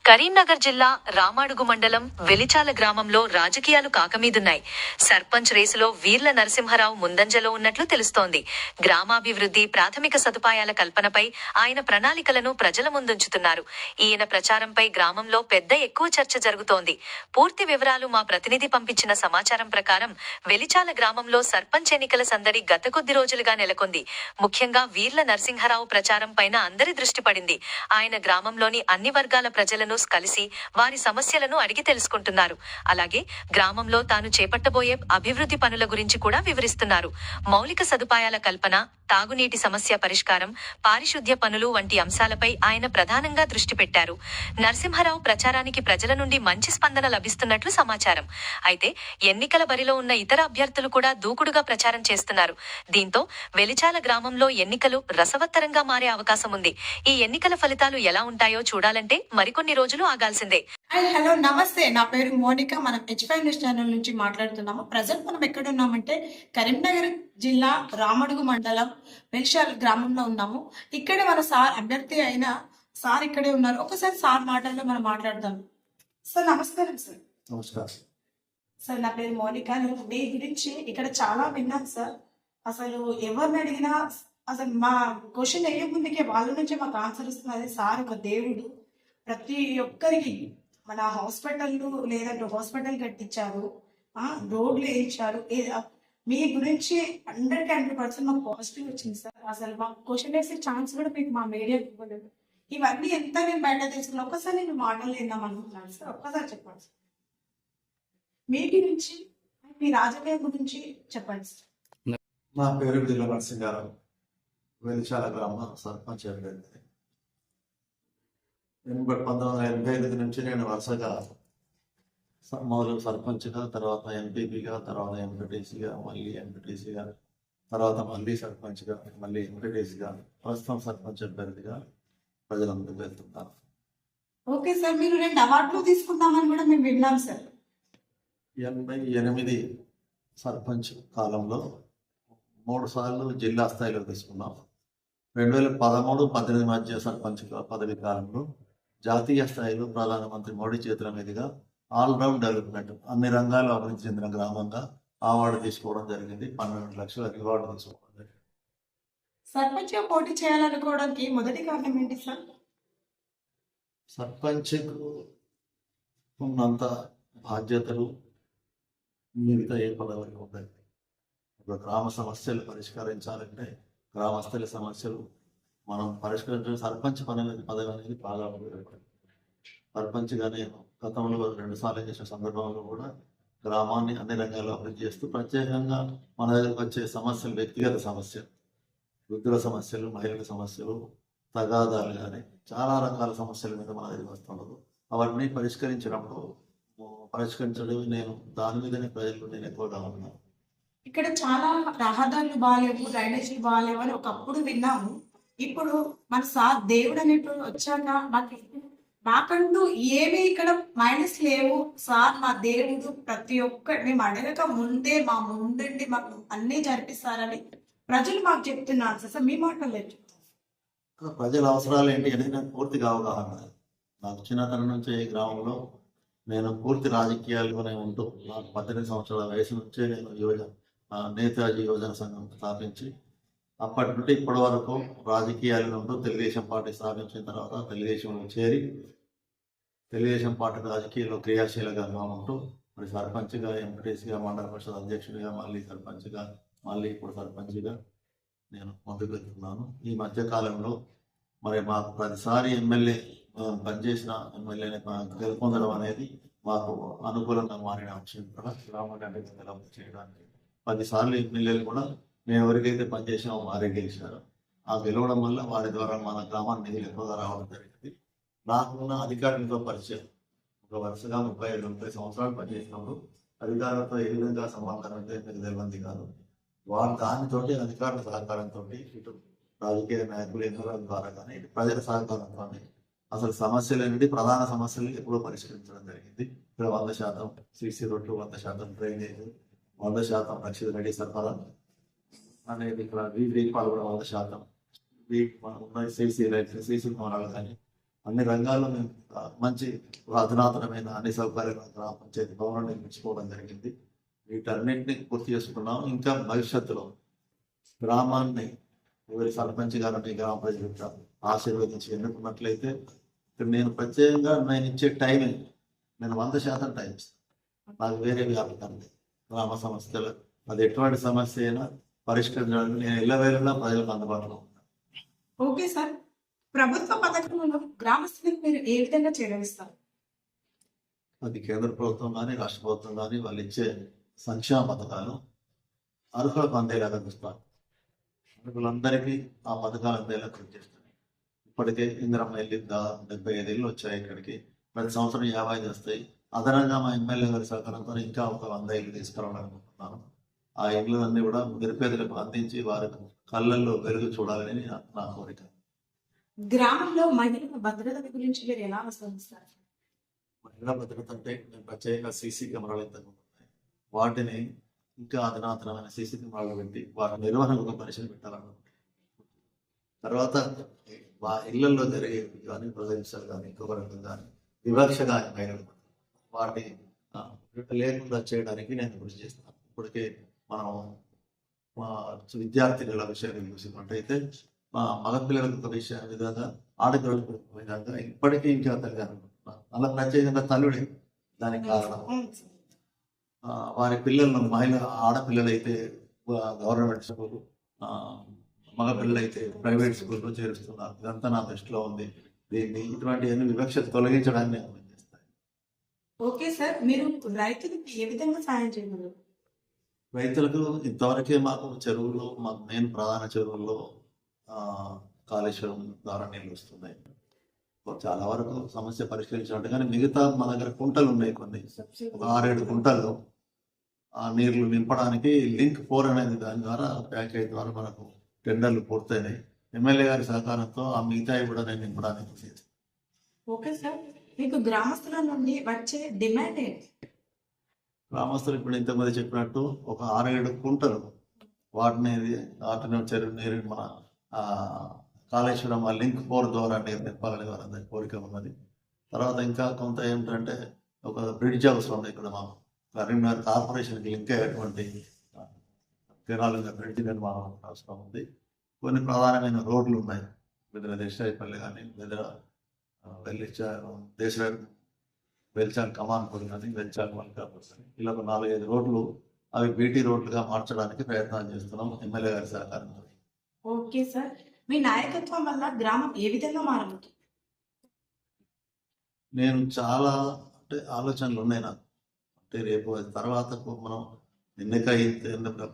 కరీంనగర్ జిల్లా రామాడుగు మండలం వెలిచాల గ్రామంలో రాజకీయాలు కాకమీదున్నాయి. సర్పంచ్ రేసులో వీర్ల నరసింహరావు ముందంజలో ఉన్నట్లు తెలుస్తోంది. గ్రామాభివృద్ధి, ప్రాథమిక సదుపాయాల కల్పనపై ఆయన ప్రణాళికలను ప్రజల ముందుంచుతున్నారు. ఈయన ప్రచారంపై గ్రామంలో ఎక్కువ చర్చ జరుగుతోంది. పూర్తి వివరాలు మా ప్రతినిధి పంపించిన సమాచారం ప్రకారం వెలిచాల గ్రామంలో సర్పంచ్ ఎన్నికల సందడి గత కొద్ది రోజులుగా నెలకొంది. ముఖ్యంగా వీర్ల నరసింహరావు ప్రచారం పైన అందరి దృష్టి పడింది. ఆయన గ్రామంలోని అన్ని వర్గాల ప్రజలను కలిసి వారి సమస్యలను అడిగి తెలుసుకుంటున్నారు. అలాగే గ్రామంలో తాను చేపట్టబోయే అభివృద్ధి పనుల గురించి కూడా వివరిస్తున్నారు. మౌలిక సదుపాయాల కల్పన, తాగునీటి సమస్య పరిష్కారం, పారిశుద్ధ్య పనులు వంటి అంశాలపై ఆయన ప్రధానంగా దృష్టి పెట్టారు. నరసింహరావు ప్రచారానికి ప్రజల నుండి మంచి స్పందన లభిస్తున్నట్లు సమాచారం. అయితే ఎన్నికల బరిలో ఉన్న ఇతర అభ్యర్థులు కూడా దూకుడుగా ప్రచారం చేస్తున్నారు. దీంతో వెలిచాల గ్రామంలో ఎన్నికలు రసవత్తరంగా మారే అవకాశం ఉంది. ఈ ఎన్నికల ఫలితాలు ఎలా ఉంటాయో చూడాలంటే మరికొన్ని రోజులు ఆగాల్సిందే. హలో, నమస్తే. నా పేరు మోనిక. మనం H5 న్యూస్ ఛానల్ నుంచి మాట్లాడుతున్నాము. ప్రజెంట్ మనం ఎక్కడ ఉన్నామంటే కరీంనగర్ జిల్లా రామడుగు మండలం వెలిశాల గ్రామంలో ఉన్నాము. ఇక్కడే మన సార్ అభ్యర్థి అయిన సార్ ఇక్కడే ఉన్నారు. ఒకసారి సార్ మాటల్లో మనం మాట్లాడదాం. సార్ నమస్కారం. సార్ నమస్కారం. సార్ నా పేరు మోనిక. నేను మీ గురించి ఇక్కడ చాలా విన్నాను సార్. అసలు ఎవరిని అడిగినా అసలు మా క్వశ్చన్ అయ్యే ముందుకే వాళ్ళ నుంచే మాకు ఆన్సర్ ఇస్తున్నది. సార్ ఒక దేవుడు. ప్రతి ఒక్కరికి మన హాస్పిటల్లు లేదంటే హాస్పిటల్ కట్టించారు, రోడ్లు వేయించారు. మీ గురించి 100% మాకు పాజిటివ్ వచ్చింది సార్. అసలు మాకు క్వశ్చన్ వేసే ఛాన్స్ కూడా మీకు మా మీడియా ఇవ్వలేదు. ఇవన్నీ ఎంత నేను బయట తెలుసుకున్నా ఒక్కసారి నేను మాటలు విందాం అనుకుంటున్నాను సార్. ఒక్కసారి చెప్పండి సార్, మీ గురించి, మీ రాజకీయం గురించి చెప్పండి సార్. నా పేరు వీర్ల నరసింహారావు, వెలిచాల గ్రామ సర్పంచ్ అభ్యర్థి. 1985 నుంచి నేను వరుసగా మొదలు సర్పంచ్గా, తర్వాత ఎంపీపీగా, తర్వాత ఎంపీటీసీగా, మళ్ళీ ఎంపీటీసీగా, తర్వాత మళ్ళీ సర్పంచ్గా, మళ్ళీ ఎంపీటీసీగా, ప్రస్తుతం సర్పంచ్ అభ్యర్థిగా ప్రజలందరూ వెళ్తున్నాను. ఓకే సార్, మీరు 2 అవార్డులు తీసుకుంటామని కూడా మేము విన్నాం సార్. 88 సర్పంచ్ కాలంలో 3 సార్లు జిల్లా స్థాయిలో తీసుకున్నాం. 2013-18 మధ్య సర్పంచ్ పదవి కాలంలో జాతీయ స్థాయిలో ప్రధానమంత్రి మోడీ చేతుల మీదుగా ఆల్రౌండ్ డెవలప్మెంట్, అన్ని రంగాల్లో అభివృద్ధి చెందిన గ్రామంగా అవార్డు తీసుకోవడం జరిగింది. 12 లక్షల రివార్డు తీసుకోవడం జరిగింది. సర్పంచ్ పోటీ చేయాలనుకోవడానికి మొదటి కారణం ఏంటి సార్? సర్పంచ్కు ఉన్నంత బాధ్యతలు మిగతా ఏ పదవికి ఉంటాయి. ఒక గ్రామ సమస్యలు పరిష్కరించాలంటే గ్రామస్తుల సమస్యలు మనం పరిష్కరించడం సర్పంచ్ పదవి అనేది బాగా ఉపయోగపడుతుంది. సర్పంచ్గా నేను గతంలో 2 సార్లు చేసిన సందర్భంలో కూడా గ్రామాన్ని అన్ని రంగాల్లో అభివృద్ధి చేస్తూ ప్రత్యేకంగా మన దగ్గరకు వచ్చే సమస్యలు, వ్యక్తిగత సమస్యలు, వృద్ధుల సమస్యలు, మహిళల సమస్యలు, తగాదాలు కానీ చాలా రకాల సమస్యల మీద మన దగ్గర వస్తున్నారు. అవన్నీ పరిష్కరించడం నేను దాని మీదనే ప్రజలు నేను ఎక్కువగా ఉన్నాను. ఇక్కడ చాలా రహదారులు బాగాలేవు, డ్రైనేజీలు బాగాలేవు అని ఒకప్పుడు విన్నాము. ఇప్పుడు మన సార్ దేవుడు అనేటువంటి వచ్చాక మాకంటూ ఏమి ఇక్కడ మైనస్ లేవు. సార్ మా దేవుడు, ప్రతి ఒక్కటి మేము అడగక ముందే మా ముందుండి మాకు అన్నీ జరిపిస్తారని ప్రజలు మాకు చెప్తున్నారు సార్. మీ మాటలు లేదు. ప్రజల అవసరాలు ఏంటి అనేది నాకు పూర్తిగా అవగాహన. నాకు చిన్నతనం నుంచి ఈ గ్రామంలో నేను పూర్తి రాజకీయాల్లోనే ఉంటూ నాకు 18 సంవత్సరాల వయసు నుంచే నేను నేతాజీ యువజన సంఘం స్థాపించి అప్పటి నుండి ఇప్పటి వరకు రాజకీయాల్లో ఉంటూ తెలుగుదేశం పార్టీ స్థాపించిన తర్వాత తెలుగుదేశంలో చేరి తెలుగుదేశం పార్టీ రాజకీయాల్లో క్రియాశీలంగా ఉంటూ మరి సర్పంచ్గా, ఎంపీటీసీగా, మండల పరిషత్ అధ్యక్షుడిగా, మళ్ళీ సర్పంచ్గా, మళ్ళీ ఇప్పుడు సర్పంచ్గా నేను ముందుకు వెళ్తున్నాను. ఈ మధ్యకాలంలో మరి మాకు ప్రతిసారి ఎమ్మెల్యే పనిచేసిన ఎమ్మెల్యేని గెలుపొందడం అనేది మాకు అనుకూలంగా మారిన అంశం కూడా గ్రామాన్ని డెవలప్ చేయడానికి 10 సార్లు ఎమ్మెల్యేలు కూడా మేము ఎవరికైతే పనిచేసామో వారే గెలిచారు. ఆ గెలవడం వల్ల వారి ద్వారా మన గ్రామాన్ని నిధులు ఎక్కువగా రావడం జరిగింది. నాకున్న అధికారులతో పరిచయం, ఒక వరుసగా 35-30 సంవత్సరాలు పనిచేసినప్పుడు అధికారులతో ఏ విధంగా సమాధానం అంటే మీకు తెలియంది కాదు. దానితోటి అధికారుల సహకారంతో, ఇటు రాజకీయ నాయకులు ఎన్నికల ద్వారా కానీ, ఇటు ప్రజల సహకారంతో అసలు సమస్యలు అనేది ప్రధాన సమస్యలు ఎప్పుడో పరిష్కరించడం జరిగింది. ఇక్కడ 100% సీసీ రోడ్లు, 100% డ్రైనేజ్, 100% రక్షిత రెడీ సరఫరా అనేది ఇక్కడ వీధి పాల్గొనడం 100%. ఉన్న సీసీ లైట్స్, సీసీ కెమెరాలు కానీ అన్ని రంగాల్లో మేము మంచి అధునాతనమైన అన్ని సౌకర్యాలు గ్రామ పంచాయతీ భవనాన్ని నిర్మించుకోవడం జరిగింది. వీటన్నింటినీ పూర్తి చేసుకున్నాం. ఇంకా భవిష్యత్తులో గ్రామాన్ని ఎవరి సర్పంచ్ గారిని గ్రామ ప్రజలు ఆశీర్వదించి ఎన్నుకున్నట్లయితే ఇక్కడ నేను ప్రత్యేకంగా నేను ఇచ్చే టైమింగ్ నేను 100% టైం ఇస్తాను. నాకు వేరే వ్యాపకం లేదు. గ్రామ సమస్యలు అది ఎటువంటి సమస్య అయినా పరిష్కరించడానికి నేను ఇళ్ళవేళలా ప్రజలకు అందుబాటులో ఉంటాను. ఓకే సార్, ప్రభుత్వ పథకంలో గ్రామస్తులకు మీరు ఏ విధంగా చేరవిస్తారు? అది కేంద్ర ప్రభుత్వం కానీ రాష్ట్ర ప్రభుత్వం కానీ వాళ్ళు ఇచ్చే సంక్షేమ పథకాలు అర్హులకు అందేలాగా చూస్తారు. అర్హులందరికీ ఆ పథకాలు అందేలా కృషి చేస్తారు. ఇప్పటికే ఇందిరమ్మ ఇల్లు 75 ఇళ్ళు వచ్చాయి. ఇక్కడికి ప్రతి సంవత్సరం 50 వస్తాయి. అదనంగా మా ఎమ్మెల్యే గారి సహకారంతో ఇంకా ఒక 100 ఇళ్ళు తీసుకురావాలనుకుంటున్నాను. ఆ ఇళ్ళన్నీ కూడా నిరుపేదలకు అందించి వారి కళ్ళల్లో వెలుగు చూడాలని నా కోరిక. గ్రామంలో మహిళల భద్రత గురించి మీరు ఎలా ఆలోచిస్తారు? మహిళా భద్రత అంటే నేను ప్రత్యేకంగా సీసీ కెమెరాలు ఇంతకు ఉన్నాయి. వాటిని ఇంకా అధునాతనమైన సీసీ కెమెరాలు పెట్టి వాటి నిర్వహణకు ఒక పరిశీలన పెట్టాలనుకుంటున్నాను. తర్వాత ఇళ్లలో జరిగే కానీ ప్రజలు కానీ ఇంకొక రకం కానీ వివక్ష కానీ మహిళలు వాటిని లేకుండా చేయడానికి నేను కృషి చేస్తాను. ఇప్పటికే మనం మా విద్యార్థినుల విషయాన్ని చూసినట్టయితే మా మగపిల్లలకు ఒక విధంగా ఆడపిల్లలకు ఒక విధంగా ఇప్పటికీ ఇంకా తల్లి అనుకుంటున్నాను. అలా ప్రత్యేకంగా తల్లుడే దానికి కారణం. వారి పిల్లలను ఆడపిల్లలైతే గవర్నమెంట్ స్కూల్, మగ పిల్లలైతే ప్రైవేట్ స్కూల్లో చేరుస్తున్నారు. ఇదంతా నా దృష్టిలో ఉంది. దీన్ని ఇటువంటి వివక్ష తొలగించడానికి నేను పనిచేస్తాను. ఓకే సార్, మీరు రైతులకు ఏ విధంగా సాయం చేయగలరు? రైతులకు ఇంతవరకే మాకు చెరువులు, మాకు మెయిన్ ప్రధాన చెరువుల్లో కాళేశ్వరం ద్వారా నీళ్ళు వస్తున్నాయి. చాలా వరకు సమస్య పరిష్కరించినట్టు, కానీ మిగతా మా దగ్గర కుంటలు ఉన్నాయి. కొన్ని ఒక 6-7 కుంటల్లో ఆ నీళ్లు నింపడానికి లింక్ 4 అనేది దాని ద్వారా ప్యాకేజ్ ద్వారా మనకు టెండర్లు పూర్తయినాయి. ఎమ్మెల్యే గారి సహకారంతో ఆ మిగతాయి కూడా నేను నింపడానికి చేస్తాను. ఓకే సార్, మీకు గ్రామస్తుల నుండి వచ్చే డిమాండ్ ఏంటి? గ్రామస్తులు ఇప్పుడు ఇంతమంది చెప్పినట్టు ఒక 6-7 కుంటలు వాటిని చెరువు నీరు మన కాళేశ్వరం ఆ లింక్ 4 ద్వారా నీరు నింపాలని వారందరి కోరిక ఉన్నది. తర్వాత ఇంకా కొంత ఏమిటంటే ఒక బ్రిడ్జ్ అవసరం ఉంది. ఇక్కడ మా కరీంనగర్ కార్పొరేషన్కి లింక్ అయ్యేటువంటి కెనాలుగా బ్రిడ్జ్ నిర్మాణం అవసరం ఉంది. కొన్ని ప్రధానమైన రోడ్లు ఉన్నాయి. బెదర దేశాయిపల్లి కానీ బెదర వెల్చాల్ కమాన్ కూడా కానీ వెల్చాల్ మల్కాపూర్ కానీ ఇలా ఒక 4-5 రోడ్లు అవి బీటీ రోడ్లుగా మార్చడానికి ప్రయత్నాలు చేస్తున్నాం ఎమ్మెల్యే గారి సహకారంతో. ఓకే సార్, మీ నాయకత్వం వల్ల గ్రామం ఏ విధంగా మారబోతుంది? నేను చాలా ఆలోచనలు ఉన్నాయి నాకు. రేపు తర్వాత మనం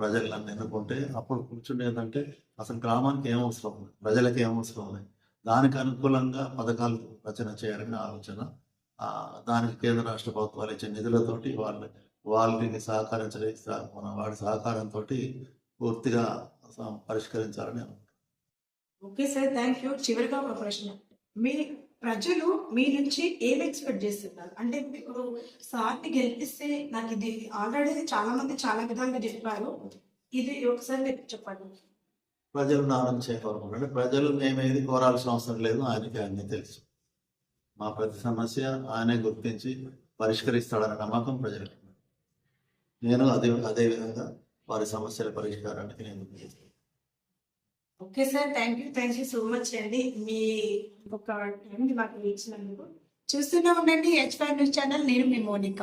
ప్రజలు నన్ను ఎన్నుకుంటే అప్పుడు కూర్చుండేదంటే అసలు గ్రామానికి ఏం అవసరం ఉంది, ప్రజలకి ఏం అవసరం ఉంది, దానికి అనుకూలంగా పథకాలు రచన చేయాలని ఆలోచన. దానికి కేంద్ర రాష్ట్ర ప్రభుత్వాలు ఇచ్చే నిధులతోటి వాళ్ళని వాడి సహకారంతో పూర్తిగా పరిష్కరించాలని అనుకుంటున్నాను. Okay sir, thank you. చివరిగా ఒక ప్రశ్న, మీ ప్రజలు మీ నుంచి ఏం ఎక్స్పెక్ట్ చేస్తున్నారు? అంటే ఇప్పుడు సార్ని గెలిపిస్తే నాకు ఇది ఆల్రెడీ చాలా మంది చాలా విధాలుగా చెప్పారు, ఇది ఒకసారి మీరు చెప్పండి. ప్రజలు నా నుంచి కోరుకుంటే ప్రజలు మేమేది కోరాల్సిన అవసరం లేదు, ఆయనకి అన్నీ తెలుసు. మా ప్రతి సమస్య ఆయనే గుర్తించి పరిష్కరిస్తాడన్న నమ్మకం ప్రజలకు. నేను అదే విధంగా వారి సమస్యల పరిష్కారానికి నేను చేస్తాను. Okay sir, thank you so much అండి. మీ ఒక టైం మాకు ఇచ్చినందుకు. చూస్తూనే ఉండండి H5 న్యూస్ ఛానల్. నేను మీ మోనిక.